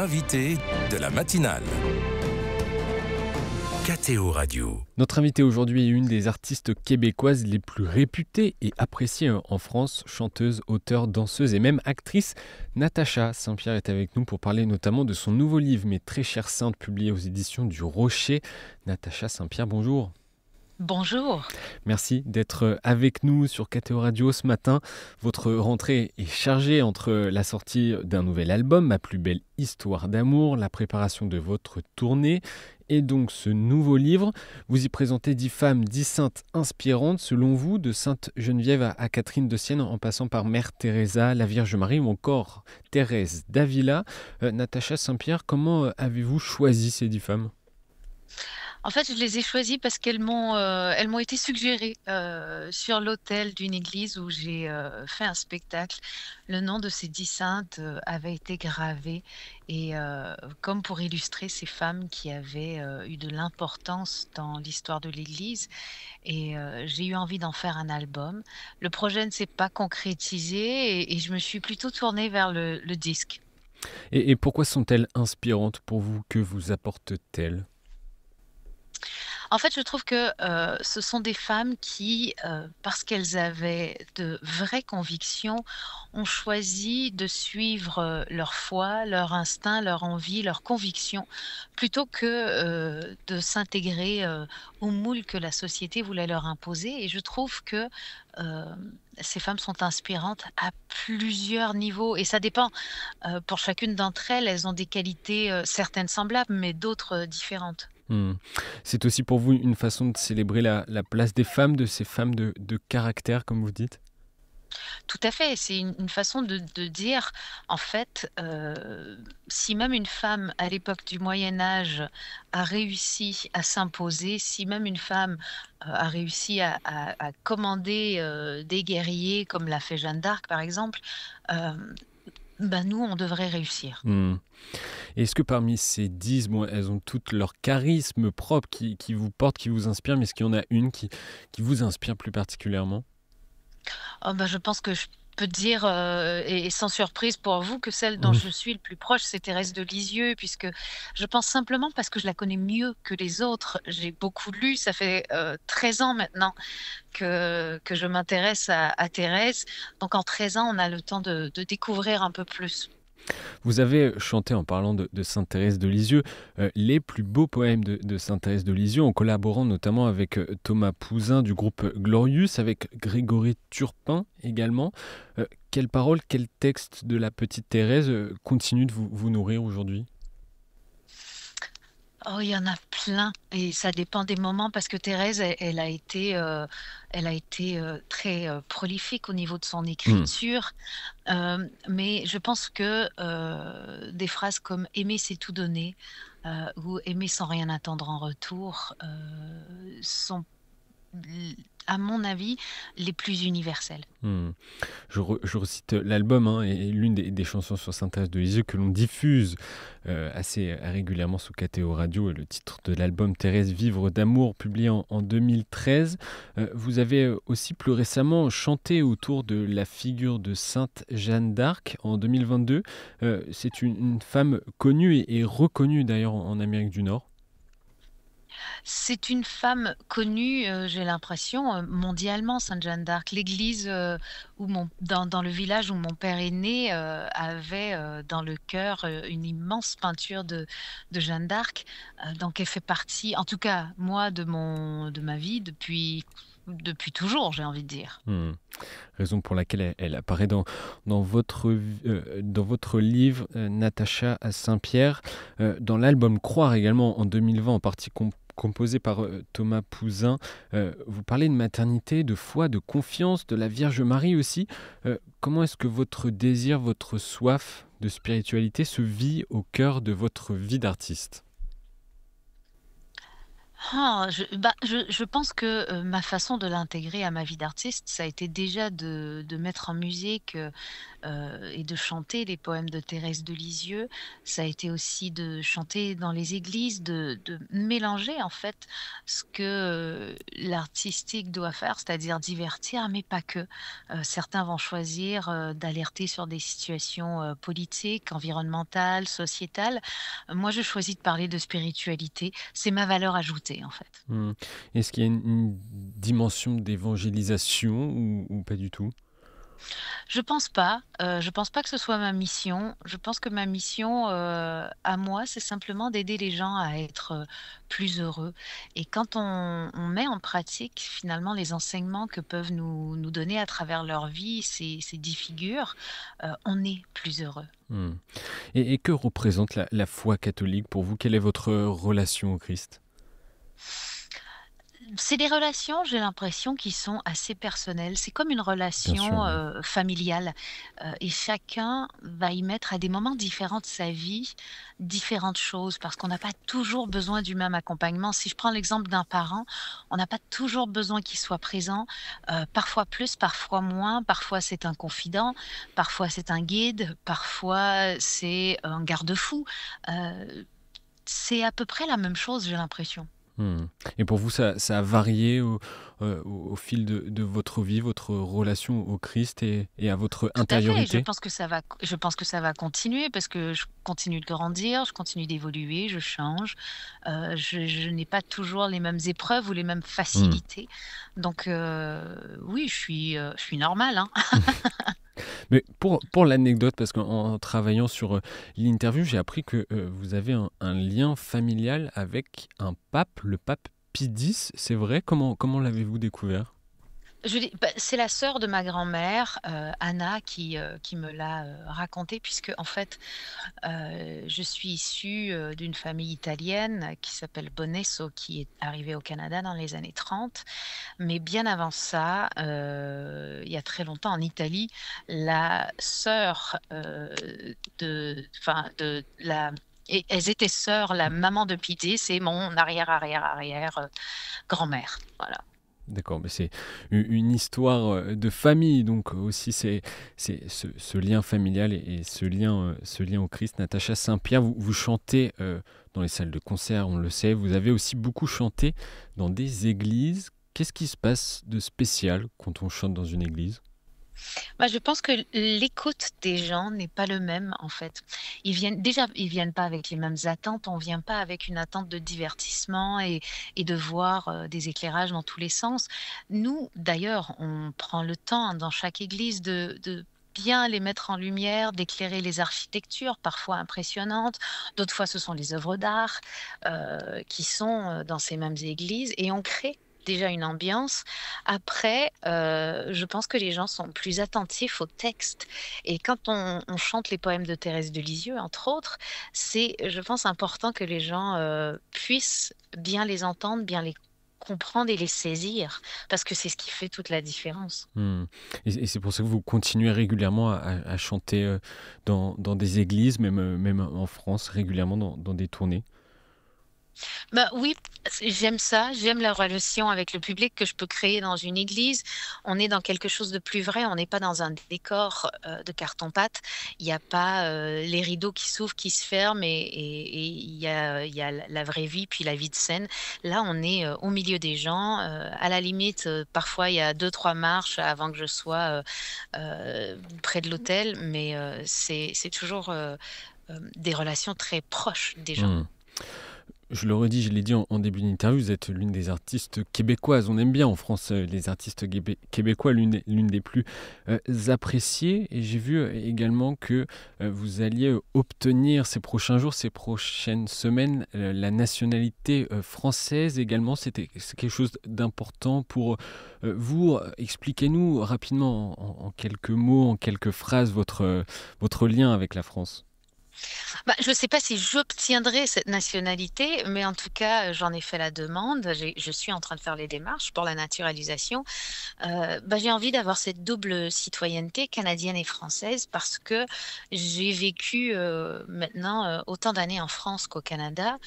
l'invité de la matinale. KTO Radio. Notre invitée aujourd'hui est une des artistes québécoises les plus réputées et appréciées en France. Chanteuse, auteure, danseuse et même actrice, Natacha Saint-Pierre est avec nous pour parler notamment de son nouveau livre « Mes très chères saintes » publié aux éditions du Rocher. Natacha Saint-Pierre, bonjour. Bonjour. Merci d'être avec nous sur KTO Radio ce matin. Votre rentrée est chargée entre la sortie d'un nouvel album, Ma plus belle histoire d'amour, la préparation de votre tournée et donc ce nouveau livre. Vous y présentez 10 femmes, 10 saintes inspirantes, selon vous, de Sainte Geneviève à Catherine de Sienne, en passant par Mère Teresa, la Vierge Marie ou encore Thérèse d'Avila. Natacha Saint-Pierre, comment avez-vous choisi ces 10 femmes ? En fait, je les ai choisies parce qu'elles m'ont été suggérées sur l'autel d'une église où j'ai fait un spectacle. Le nom de ces 10 saintes avait été gravé et comme pour illustrer ces femmes qui avaient eu de l'importance dans l'histoire de l'église. Et j'ai eu envie d'en faire un album. Le projet ne s'est pas concrétisé et je me suis plutôt tournée vers le disque. Et pourquoi sont-elles inspirantes pour vous ? Que vous apportent-elles ? En fait, je trouve que, ce sont des femmes qui, parce qu'elles avaient de vraies convictions, ont choisi de suivre, leur foi, leur instinct, leur envie, leurs convictions, plutôt que, de s'intégrer, au moule que la société voulait leur imposer et je trouve que, ces femmes sont inspirantes à plusieurs niveaux et ça dépend, pour chacune d'entre elles, elles ont des qualités, certaines semblables, mais d'autres, différentes. C'est aussi pour vous une façon de célébrer la place des femmes, de ces femmes de caractère, comme vous dites ? Tout à fait, c'est une façon de dire, en fait, si même une femme à l'époque du Moyen Âge a réussi à s'imposer, si même une femme, a réussi à commander, des guerriers comme l'a fait Jeanne d'Arc par exemple, nous on devrait réussir. Est-ce que parmi ces 10, elles ont toutes leur charisme propre qui vous porte, qui vous inspire, mais est-ce qu'il y en a une qui vous inspire plus particulièrement ? Je pense que je peux dire, et sans surprise pour vous, que celle dont je suis le plus proche, c'est Thérèse de Lisieux, puisque je pense simplement parce que je la connais mieux que les autres. J'ai beaucoup lu, ça fait 13 ans maintenant que je m'intéresse à Thérèse. Donc en 13 ans, on a le temps de découvrir un peu plus. Vous avez chanté, en parlant de Sainte Thérèse de Lisieux, les plus beaux poèmes de Sainte Thérèse de Lisieux, en collaborant notamment avec Thomas Pouzin du groupe Glorious, avec Grégory Turpin également. Quelles paroles, quels textes de la petite Thérèse continuent de vous nourrir aujourd'hui ? Oh, il y en a plein et ça dépend des moments parce que Thérèse, elle a été, très, prolifique au niveau de son écriture. Mais je pense que, des phrases comme «Aimer, c'est tout donner», ou «Aimer sans rien attendre en retour», sont l à mon avis, les plus universelles. Je recite l'album et l'une des chansons sur Sainte Thérèse de Lisieux que l'on diffuse assez régulièrement sous KTO Radio, est le titre de l'album Thérèse Vivre d'amour, publié en 2013. Vous avez aussi plus récemment chanté autour de la figure de Sainte Jeanne d'Arc en 2022. C'est une femme connue et reconnue d'ailleurs en Amérique du Nord. C'est une femme connue, j'ai l'impression, mondialement, Sainte Jeanne d'Arc. L'église, dans le village où mon père est né, avait, dans le chœur, une immense peinture de Jeanne d'Arc. Donc elle fait partie, en tout cas, moi, de ma vie depuis toujours, j'ai envie de dire. Raison pour laquelle elle apparaît dans votre livre, Natacha Saint-Pierre, dans l'album Croire également en 2020, en partie composé par Thomas Pouzin. Vous parlez de maternité, de foi, de confiance, de la Vierge Marie aussi. Comment est-ce que votre désir, votre soif de spiritualité se vit au cœur de votre vie d'artiste ? Je pense que, ma façon de l'intégrer à ma vie d'artiste, ça a été déjà de mettre en musique, et de chanter les poèmes de Thérèse de Lisieux. Ça a été aussi de chanter dans les églises, de mélanger en fait ce que, l'artistique doit faire, c'est-à-dire divertir, mais pas que. Certains vont choisir, d'alerter sur des situations, politiques, environnementales, sociétales. Moi, je choisis de parler de spiritualité. C'est ma valeur ajoutée, en fait. Mmh. Est-ce qu'il y a une dimension d'évangélisation ou pas du tout? Je pense pas que ce soit ma mission. Je pense que ma mission, à moi, c'est simplement d'aider les gens à être, plus heureux et quand on met en pratique, finalement, les enseignements que peuvent nous donner à travers leur vie ces 10 figures, on est plus heureux. Mmh. Et que représente la foi catholique pour vous? Quelle est votre relation au Christ? C'est des relations, j'ai l'impression, qui sont assez personnelles. C'est comme une Bien sûr, relation, oui. familiale, et chacun va y mettre à des moments différents de sa vie, différentes choses parce qu'on n'a pas toujours besoin du même accompagnement. Si je prends l'exemple d'un parent, on n'a pas toujours besoin qu'il soit présent, parfois plus, parfois moins, parfois c'est un confident, parfois c'est un guide, parfois c'est un garde-fou. Heu, c'est à peu près la même chose, j'ai l'impression. Mmh. Et pour vous, ça a varié au fil de votre vie, votre relation au Christ et à votre Tout à fait, intériorité? je pense que ça va continuer parce que je continue de grandir, je continue d'évoluer, je change. Je n'ai pas toujours les mêmes épreuves ou les mêmes Mmh. facilités. Donc oui, je suis normale, hein. Mais pour l'anecdote, parce qu'en travaillant sur, l'interview, j'ai appris que, vous avez un lien familial avec un pape, le pape Pie X, c'est vrai? Comment l'avez-vous découvert? C'est la sœur de ma grand-mère, Anna qui me l'a, raconté puisque en fait, je suis issue, d'une famille italienne qui s'appelle Bonesso, qui est arrivée au Canada dans les années 30. Mais bien avant ça, il y a très longtemps en Italie, la sœur, de la et elles étaient sœurs, la maman de Pité, c'est mon arrière, arrière, arrière, grand-mère, voilà. D'accord, mais c'est une histoire, de famille, donc aussi c'est ce lien familial et ce lien au Christ. Natacha Saint-Pierre, vous chantez, dans les salles de concert, on le sait. Vous avez aussi beaucoup chanté dans des églises. Qu'est-ce qui se passe de spécial quand on chante dans une église? Je pense que l'écoute des gens n'est pas le même, en fait. Ils viennent pas avec les mêmes attentes. On vient pas avec une attente de divertissement et de voir, des éclairages dans tous les sens. Nous, d'ailleurs, on prend le temps dans chaque église de bien les mettre en lumière, d'éclairer les architectures, parfois impressionnantes. D'autres fois, ce sont les œuvres d'art, qui sont, dans ces mêmes églises et on crée déjà une ambiance. Après, je pense que les gens sont plus attentifs au texte et quand on chante les poèmes de Thérèse de Lisieux, entre autres, c'est, je pense, important que les gens, puissent bien les entendre, bien les comprendre et les saisir parce que c'est ce qui fait toute la différence. Mmh. Et c'est pour ça que vous continuez régulièrement à chanter, dans des églises, même en France, régulièrement dans des tournées? Oui, j'aime ça, j'aime la relation avec le public que je peux créer dans une église. On est dans quelque chose de plus vrai, on n'est pas dans un décor, de carton-pâte. Il y a pas, les rideaux qui s'ouvrent, qui se ferment et il y a la vraie vie, puis la vie de scène. Là, on est, au milieu des gens, à la limite, parfois il y a deux trois marches avant que je sois, près de l'autel, mais c'est toujours, des relations très proches des gens. Mmh. Je le redis, je l'ai dit en début d'interview, vous êtes l'une des artistes québécoises. On aime bien en France les artistes québécois, l'une des plus appréciées. Et j'ai vu également que vous alliez obtenir ces prochains jours, ces prochaines semaines, la nationalité française également. C'est quelque chose d'important pour vous. Expliquez-nous rapidement, en quelques mots, en quelques phrases, votre lien avec la France. Bah, je ne sais pas si j'obtiendrai cette nationalité, mais en tout cas, j'en ai fait la demande. Je suis en train de faire les démarches pour la naturalisation. Bah, j'ai envie d'avoir cette double citoyenneté canadienne et française parce que j'ai vécu, maintenant, autant d'années en France qu'au Canada.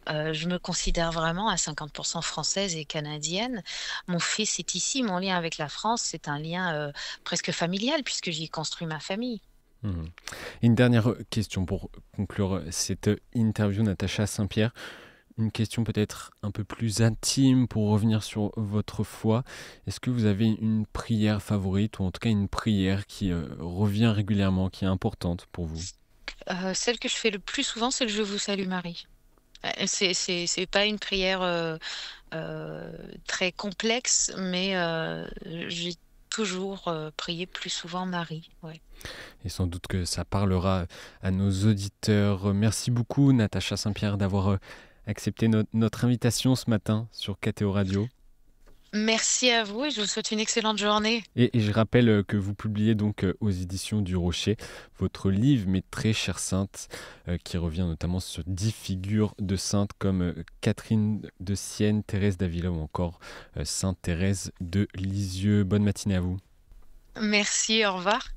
Je me considère vraiment à 50 française et canadienne. Mon fils est ici, mon lien avec la France, c'est un lien, presque familial puisque j'y ai construit ma famille. Mhm. Une dernière question pour conclure cette interview, Natacha Saint-Pierre. Une question peut-être un peu plus intime pour revenir sur votre foi. Est-ce que vous avez une prière favorite ou en tout cas une prière qui revient régulièrement, qui est importante pour vous? Celle que je fais le plus souvent, c'est le «Je vous salue Marie». C'est pas une prière, très complexe, mais j'ai toujours, prié plus souvent Marie, ouais. Et sans doute que ça parlera à nos auditeurs. Merci beaucoup, Natacha Saint-Pierre, d'avoir accepté notre invitation ce matin sur KTO Radio. Merci à vous et je vous souhaite une excellente journée. Et je rappelle que vous publiez donc aux éditions du Rocher votre livre Mes très chères saintes, qui revient notamment sur 10 figures de saintes comme Catherine de Sienne, Thérèse d'Avila ou encore Sainte Thérèse de Lisieux. Bonne matinée à vous. Merci, au revoir.